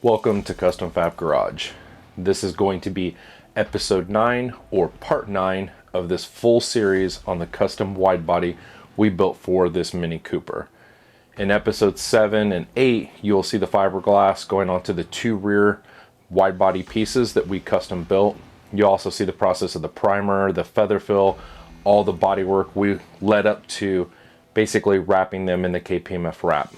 Welcome to Custom Fab Garage. This is going to be episode 9 or part 9 of this full series on the custom wide body we built for this Mini Cooper. In episode 7 and 8, you'll see the fiberglass going onto the 2 rear wide body pieces that we custom built. You also see the process of the primer, the feather fill, all the bodywork we led up to basically wrapping them in the KPMF wrap.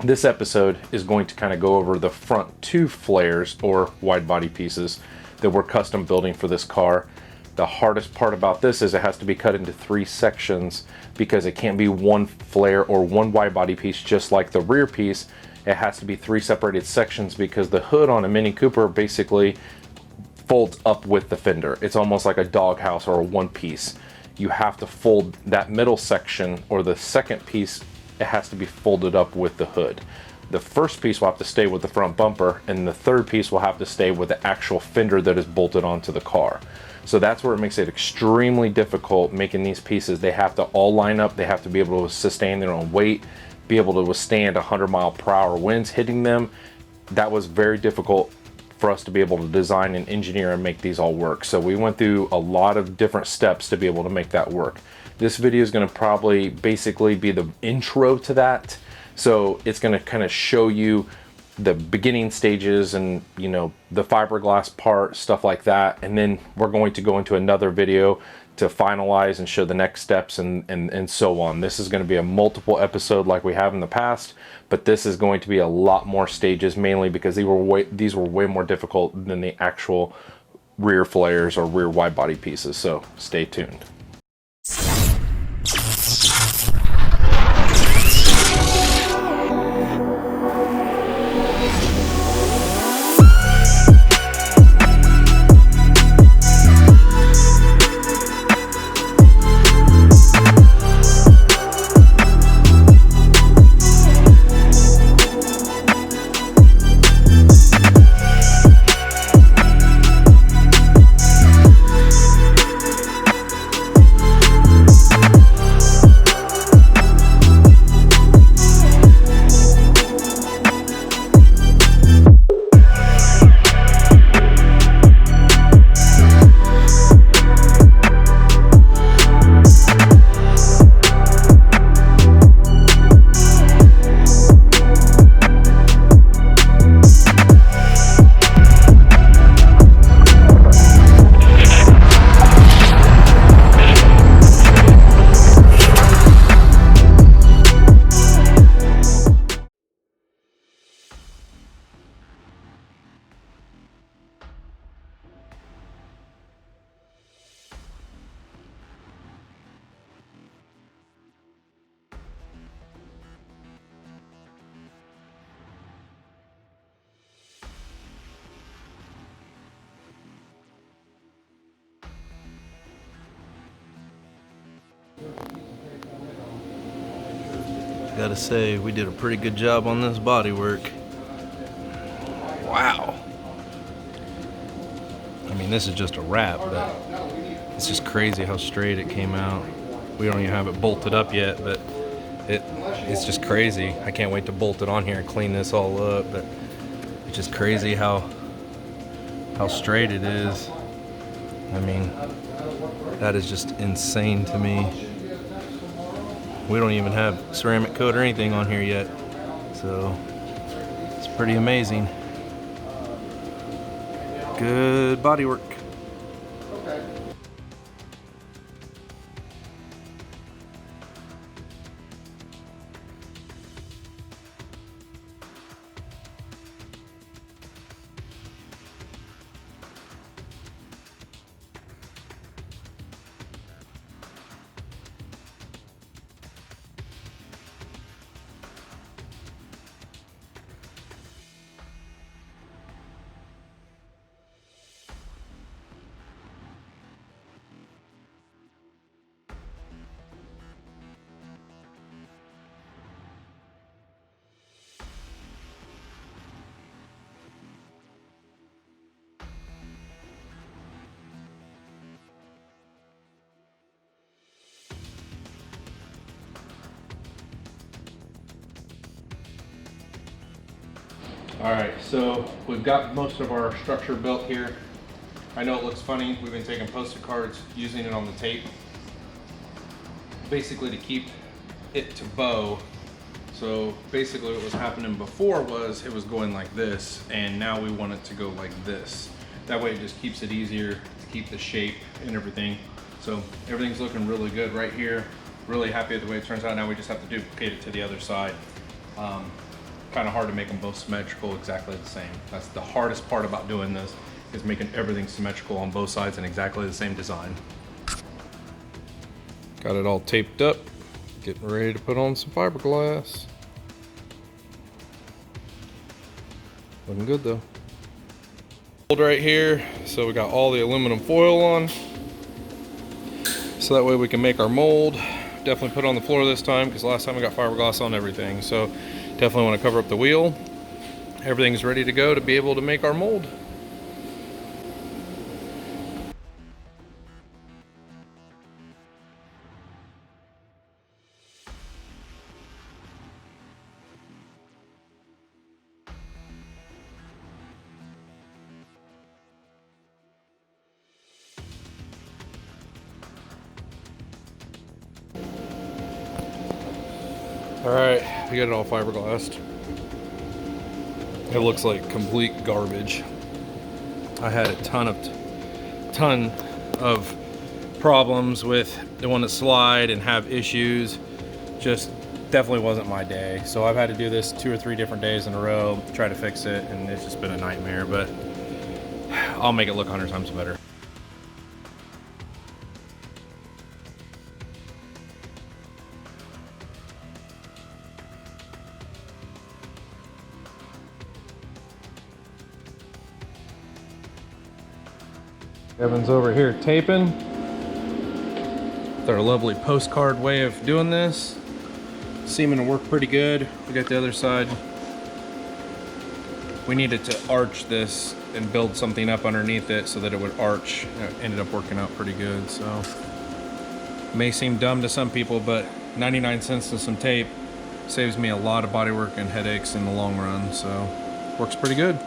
This episode is going to kind of go over the front 2 flares or wide body pieces that we're custom building for this car. The hardest part about this is it has to be cut into 3 sections because it can't be one flare or one wide body piece just like the rear piece. It has to be 3 separated sections because the hood on a Mini Cooper basically folds up with the fender. It's almost like a doghouse or a one piece. You have to fold that middle section, or the second piece, it has to be folded up with the hood. The first piece will have to stay with the front bumper, and the third piece will have to stay with the actual fender that is bolted onto the car. So that's where it makes it extremely difficult making these pieces. They have to all line up, they have to be able to sustain their own weight, be able to withstand 100-mile-per-hour winds hitting them. That was very difficult for us to be able to design and engineer and make these all work. So we went through a lot of different steps to be able to make that work. This video is going to probably basically be the intro to that. So it's going to kind of show you the beginning stages and, you know, the fiberglass part, stuff like that. And then we're going to go into another video to finalize and show the next steps and so on. This is going to be a multiple episode like we have in the past, but this is going to be a lot more stages, mainly because these were way more difficult than the actual rear flares or rear wide body pieces. So stay tuned. Gotta say, we did a pretty good job on this bodywork. Wow. I mean, this is just a wrap, but it's just crazy how straight it came out. We don't even have it bolted up yet, but it's just crazy. I can't wait to bolt it on here and clean this all up, but it's just crazy how straight it is. I mean, that is just insane to me. We don't even have ceramic coat or anything on here yet, so it's pretty amazing. Good bodywork. All right, so we've got most of our structure built here. I know it looks funny. We've been taking post-it cards, using it on the tape, basically to keep it to bow. So basically what was happening before was it was going like this, and now we want it to go like this. That way it just keeps it easier to keep the shape and everything. So everything's looking really good right here. Really happy with the way it turns out. Now we just have to duplicate it to the other side. Kind of hard to make them both symmetrical exactly the same. That's the hardest part about doing this, is making everything symmetrical on both sides and exactly the same design. Got it all taped up, getting ready to put on some fiberglass. Looking good though. Right here, so we got all the aluminum foil on, so that way we can make our mold. Definitely put it on the floor this time, because last time we got fiberglass on everything. So definitely want to cover up the wheel. Everything's ready to go to be able to make our mold. All right, we got it all fiberglassed. It looks like complete garbage. I had a ton of problems with the one that slide and have issues. Just definitely wasn't my day. So I've had to do this 2 or 3 different days in a row, try to fix it, and it's just been a nightmare, but I'll make it look 100 times better. Kevin's over here taping. It's our lovely postcard way of doing this. Seeming to work pretty good. We got the other side. We needed to arch this and build something up underneath it so that it would arch. It ended up working out pretty good. So may seem dumb to some people, but 99 cents to some tape saves me a lot of bodywork and headaches in the long run. So works pretty good.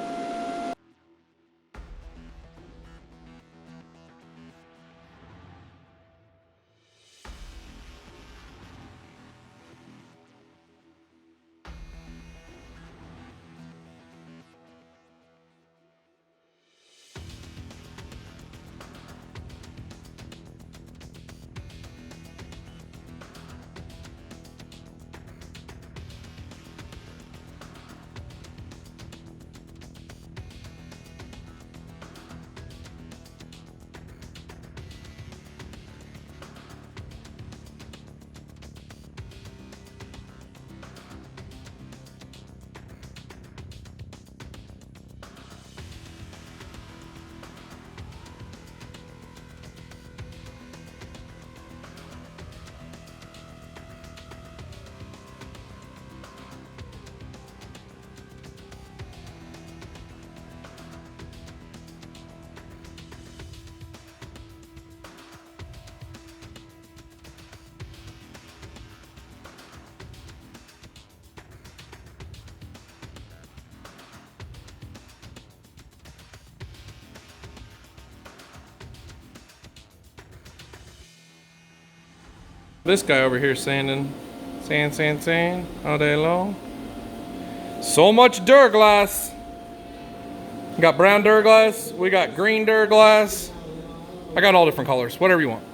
This guy over here sanding, sand all day long. So much Duraglass. Got brown Duraglass, we got green Duraglass. I got all different colors, whatever you want.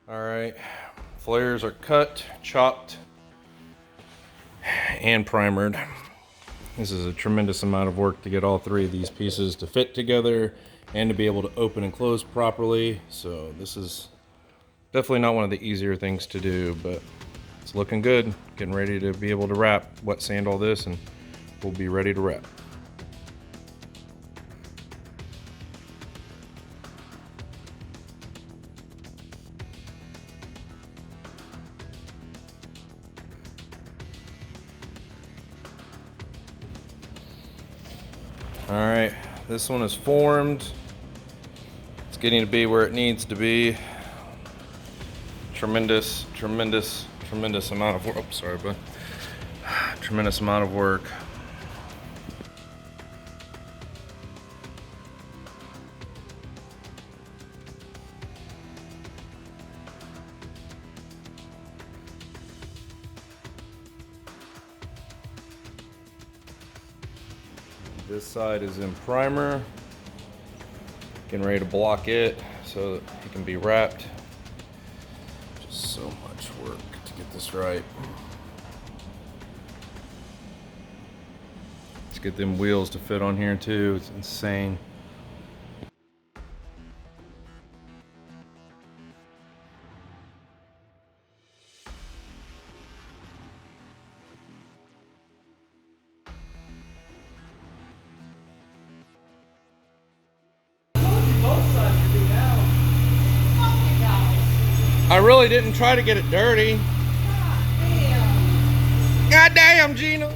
All right, flares are cut, chopped, and primered. This is a tremendous amount of work to get all three of these pieces to fit together and to be able to open and close properly. So this is definitely not one of the easier things to do, but it's looking good. Getting ready to be able to wrap, wet sand all this, and we'll be ready to wrap. All right, this one is formed. It's getting to be where it needs to be. Tremendous amount of work. Oh, sorry, bud. Tremendous amount of work. This side is in primer. Getting ready to block it so that it can be wrapped. Just so much work to get this right. Let's get them wheels to fit on here too. It's insane. I really didn't try to get it dirty. God damn, Gina.